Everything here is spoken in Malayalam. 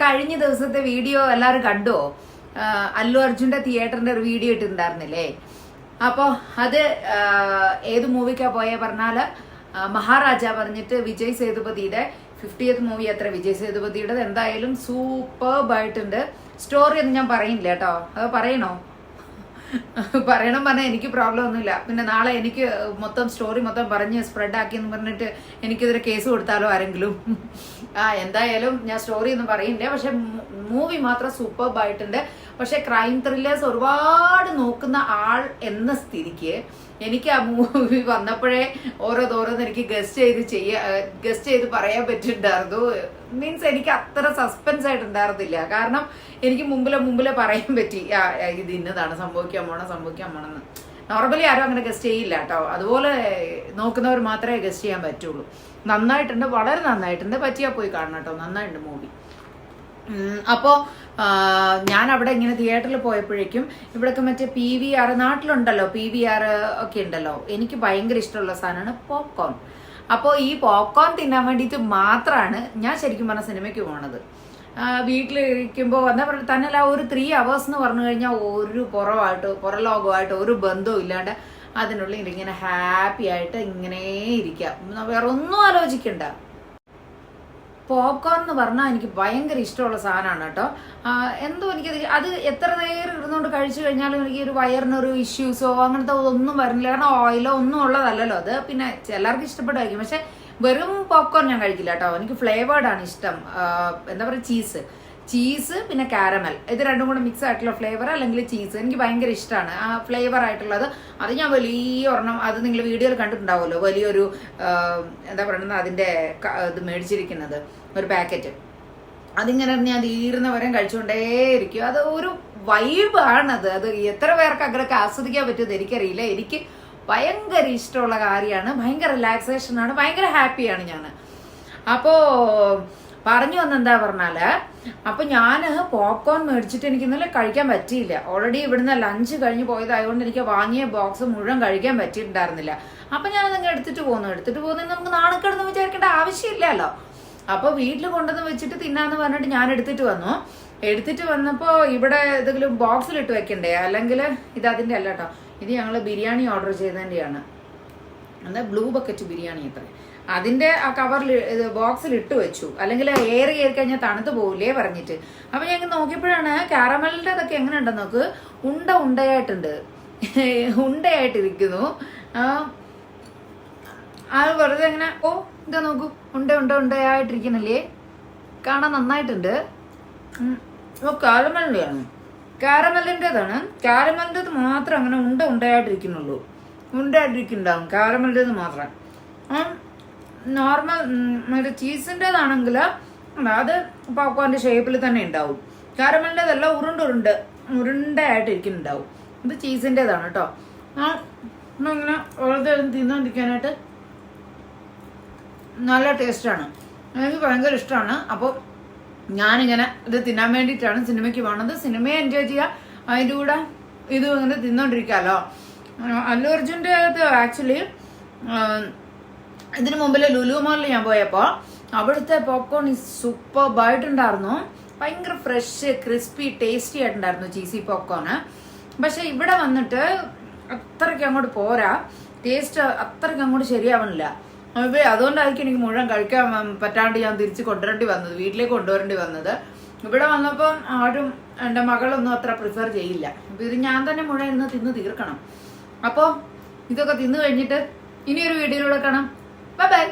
കഴിഞ്ഞ ദിവസത്തെ വീഡിയോ എല്ലാവരും കണ്ടുവോ? അല്ലു അർജുന്റെ തിയേറ്ററിന്റെ ഒരു വീഡിയോ ഇട്ടിട്ടുണ്ടായിരുന്നില്ലേ? അപ്പോൾ അത് ഏത് മൂവിക്കാ പോയേ പറഞ്ഞാല് മഹാരാജ പറഞ്ഞിട്ട് വിജയ് സേതുപതിയുടെ 50th മൂവി അത്ര വിജയ് സേതുപതിയുടെ. എന്തായാലും സൂപ്പർബായിട്ടുണ്ട്. സ്റ്റോറി ഒന്നും ഞാൻ പറയില്ല കേട്ടോ. അത് പറയണോ? പറയണം പറഞ്ഞാൽ എനിക്ക് പ്രോബ്ലം ഒന്നുമില്ല. പിന്നെ നാളെ എനിക്ക് മൊത്തം സ്റ്റോറി മൊത്തം പറഞ്ഞ് സ്പ്രെഡ് ആക്കിയെന്ന് പറഞ്ഞിട്ട് എനിക്കിതൊരു കേസ് കൊടുത്താലോ ആരെങ്കിലും. എന്തായാലും ഞാൻ സ്റ്റോറി ഒന്നും പറയില്ല. പക്ഷെ മൂവി മാത്രം സൂപ്പർബായിട്ടുണ്ട്. പക്ഷെ ക്രൈം ത്രില്ലേഴ്സ് ഒരുപാട് നോക്കുന്ന ആൾ എന്ന സ്ഥിതിക്ക് എനിക്ക് ആ മൂവി വന്നപ്പോഴേ ഓരോന്നോരോന്ന് എനിക്ക് ഗസ്റ്റ് ചെയ്ത് പറയാൻ പറ്റിയിട്ടുണ്ടായിരുന്നു. മീൻസ് എനിക്ക് അത്ര സസ്പെൻസ് ആയിട്ടുണ്ടായിരുന്നില്ല. കാരണം എനിക്ക് മുമ്പിലെ പറയാൻ പറ്റി ഇത് ഇന്നതാണ് സംഭവിക്കാൻ പോണെന്ന്. നോർമലി ആരും അങ്ങനെ ഗസ്റ്റ് ചെയ്യില്ല കേട്ടോ. അതുപോലെ നോക്കുന്നവർ മാത്രമേ ഗസ്റ്റ് ചെയ്യാൻ പറ്റുള്ളൂ. നന്നായിട്ടുണ്ട്, വളരെ നന്നായിട്ടുണ്ട്. പറ്റിയാൽ പോയി കാണണം കേട്ടോ. നന്നായിട്ടുണ്ട് മൂവി. അപ്പോൾ ഞാൻ അവിടെ ഇങ്ങനെ തിയേറ്ററിൽ പോയപ്പോഴേക്കും ഇവിടെയൊക്കെ മറ്റേ PVR നാട്ടിലുണ്ടല്ലോ, PVR ഒക്കെ ഉണ്ടല്ലോ. എനിക്ക് ഭയങ്കര ഇഷ്ടമുള്ള സാധനമാണ് പോപ്കോൺ. അപ്പോൾ ഈ പോപ്കോൺ തിന്നാൻ വേണ്ടിയിട്ട് മാത്രമാണ് ഞാൻ ശരിക്കും പറഞ്ഞ സിനിമയ്ക്ക് പോണത്. വീട്ടിലിരിക്കുമ്പോൾ തന്നെയല്ല, ഒരു 3 hours എന്ന് പറഞ്ഞു കഴിഞ്ഞാൽ ഒരു പുറലോകമായിട്ട് ഒരു ബന്ധവും ഇല്ലാണ്ട് അതിനുള്ളിൽ ഇങ്ങനെ ഹാപ്പി ആയിട്ട് ഇങ്ങനെ ഇരിക്കാം. വേറെ ഒന്നും ആലോചിക്കണ്ട. പോപ്കോൺ എന്ന് പറഞ്ഞാൽ എനിക്ക് ഭയങ്കര ഇഷ്ടമുള്ള സാധനമാണ് കേട്ടോ. എന്തോ അത് എത്ര നേരം ഇരുന്നുകൊണ്ട് കഴിച്ചു കഴിഞ്ഞാലും എനിക്ക് ഒരു വയറിനൊരു ഇഷ്യൂസോ അങ്ങനത്തെ ഒന്നും വരുന്നില്ല. കാരണം ഓയിലോ ഒന്നും ഉള്ളതല്ലല്ലോ അത്. പിന്നെ ചിലർക്ക് ഇഷ്ടപ്പെടുമായിരിക്കും, പക്ഷെ വെറും പോപ്കോൺ ഞാൻ കഴിക്കില്ല കേട്ടോ. എനിക്ക് ഫ്ലേവേർഡാണ് ഇഷ്ടം. എന്താ പറയുക, ചീസ് പിന്നെ കാരമൽ, ഇത് രണ്ടും കൂടെ മിക്സ് ആയിട്ടുള്ള ഫ്ലേവർ അല്ലെങ്കിൽ ചീസ് എനിക്ക് ഭയങ്കര ഇഷ്ടമാണ്. ആ ഫ്ലേവർ ആയിട്ടുള്ളത് അത് ഞാൻ വലിയ ഒരെണ്ണം, അത് നിങ്ങൾ വീഡിയോയിൽ കണ്ടിട്ടുണ്ടാവുമല്ലോ, വലിയൊരു എന്താ പറയുന്നത് അതിൻ്റെ ഇത് മേടിച്ചിരിക്കുന്നത് ഒരു പാക്കറ്റ്. അതിങ്ങനെ ഞാൻ തീരുന്നവരെ കഴിച്ചുകൊണ്ടേയിരിക്കും. അത് ഒരു വൈബാണത്. അത് എത്ര പേർക്ക് അങ്ങനെയൊക്കെ ആസ്വദിക്കാൻ പറ്റുമെന്ന് എനിക്കറിയില്ല. എനിക്ക് ഭയങ്കര ഇഷ്ടമുള്ള കാര്യമാണ്. ഭയങ്കര റിലാക്സേഷനാണ്. ഭയങ്കര ഹാപ്പിയാണ് ഞാൻ. അപ്പോൾ പറഞ്ഞു വന്നെന്താ പറഞ്ഞാല്, അപ്പൊ ഞാൻ പോപ്കോൺ മേടിച്ചിട്ട് എനിക്ക് ഇന്നലെ കഴിക്കാൻ പറ്റിയില്ല. ഓൾറെഡി ഇവിടുന്ന് ലഞ്ച് കഴിഞ്ഞ് പോയതായതുകൊണ്ട് എനിക്ക് വാങ്ങിയ ബോക്സ് മുഴുവൻ കഴിക്കാൻ പറ്റിയിട്ടുണ്ടായിരുന്നില്ല. അപ്പൊ ഞാനതങ്ങ് എടുത്തിട്ട് പോകുന്നു. നമുക്ക് നാണക്കെടുന്ന് വിചാരിക്കേണ്ട ആവശ്യമില്ലല്ലോ. അപ്പൊ വീട്ടിൽ കൊണ്ടുവന്ന് വെച്ചിട്ട് തിന്നാന്ന് പറഞ്ഞിട്ട് ഞാൻ എടുത്തിട്ട് വന്നപ്പോ ഇവിടെ ഏതെങ്കിലും ബോക്സിലിട്ട് വെക്കണ്ടേ? അല്ലെങ്കിൽ ഇത് അതിന്റെ അല്ല കേട്ടോ. ഇത് ഞങ്ങൾ ബിരിയാണി ഓർഡർ ചെയ്തതിന്റെയാണ്. എന്താ ബ്ലൂ ബക്കറ്റ് ബിരിയാണി അത്ര. അതിന്റെ ആ കവറിൽ ബോക്സിൽ ഇട്ട് വെച്ചു. അല്ലെങ്കിൽ എയർ കയറി കഴിഞ്ഞാൽ തണുത്ത് പോകില്ലേ പറഞ്ഞിട്ട്. അപ്പൊ ഞങ്ങൾ നോക്കിയപ്പോഴാണ് കാരമലിന്റെ അതൊക്കെ എങ്ങനെ ഉണ്ടെന്ന് നോക്ക്. ഉണ്ടയായിട്ടുണ്ട്, ഉണ്ടയായിട്ടിരിക്കുന്നു. അത് വെറുതെ എങ്ങനെ ഇതാ നോക്കൂ, ഉണ്ടയായിട്ടിരിക്കുന്നില്ലേ? കാണാൻ നന്നായിട്ടുണ്ട്. കാരമലിൻ്റെതാണ്. കാരമലിൻ്റെത് മാത്രം അങ്ങനെ ഉണ്ടായിട്ടിരിക്കുന്നുള്ളൂ. ഉണ്ടായിട്ടിരിക്കുന്നുണ്ടാവും കാരമലിൻ്റെത് മാത്രം. നോർമൽ മറ്റേ ചീസിൻ്റെതാണെങ്കിൽ അത് പോപ്കോണിന്റെ ഷേപ്പിൽ തന്നെ ഉണ്ടാവും. കാരമലിൻ്റെതെല്ലാം ഉരുണ്ടയായിട്ടിരിക്കുന്നുണ്ടാവും. ഇത് ചീസിൻ്റെതാണ് കേട്ടോ. ഇങ്ങനെ വെറുതെ തിന്നാണ്ടിരിക്കാനായിട്ട് നല്ല ടേസ്റ്റാണ്. എനിക്ക് ഭയങ്കര ഇഷ്ടമാണ്. അപ്പോൾ ഞാനിങ്ങനെ ഇത് തിന്നാൻ വേണ്ടിയിട്ടാണ് സിനിമയ്ക്ക് പോകുന്നത്. സിനിമയെ എൻജോയ് ചെയ്യുക, അതിൻ്റെ കൂടെ ഇത് ഇങ്ങനെ തിന്നോണ്ടിരിക്കാമല്ലോ. അല്ലു അർജുൻ്റെ ആക്ച്വലി ഇതിനു മുമ്പിൽ ലുലു മാളിൽ ഞാൻ പോയപ്പോൾ അവിടുത്തെ പോപ്കോൺ സൂപ്പർബായിട്ടുണ്ടായിരുന്നു. ഭയങ്കര ഫ്രഷ്, ക്രിസ്പി, ടേസ്റ്റി ആയിട്ടുണ്ടായിരുന്നു ചീസി പോപ്കോണ്. പക്ഷെ ഇവിടെ വന്നിട്ട് അത്രയ്ക്ക് അങ്ങോട്ട് പോരാ, ടേസ്റ്റ് അത്രയ്ക്ക് അങ്ങോട്ട് ശരിയാവണില്ല. അതുകൊണ്ടായിരിക്കും എനിക്ക് മുഴുവൻ കഴിക്കാൻ പറ്റാണ്ട് ഞാൻ തിരിച്ച് വീട്ടിലേക്ക് കൊണ്ടുവരേണ്ടി വന്നത്. ഇവിടെ വന്നപ്പോൾ ആരും എൻ്റെ മകളൊന്നും അത്ര പ്രിഫർ ചെയ്യില്ല. അപ്പോൾ ഇത് ഞാൻ തന്നെ മുഴുവൻ ഇരുന്ന് തിന്ന് തീർക്കണം. അപ്പോൾ ഇതൊക്കെ തിന്നു കഴിഞ്ഞിട്ട് ഇനിയൊരു വീഡിയോയിലൂടെ കാണാം. ബൈ.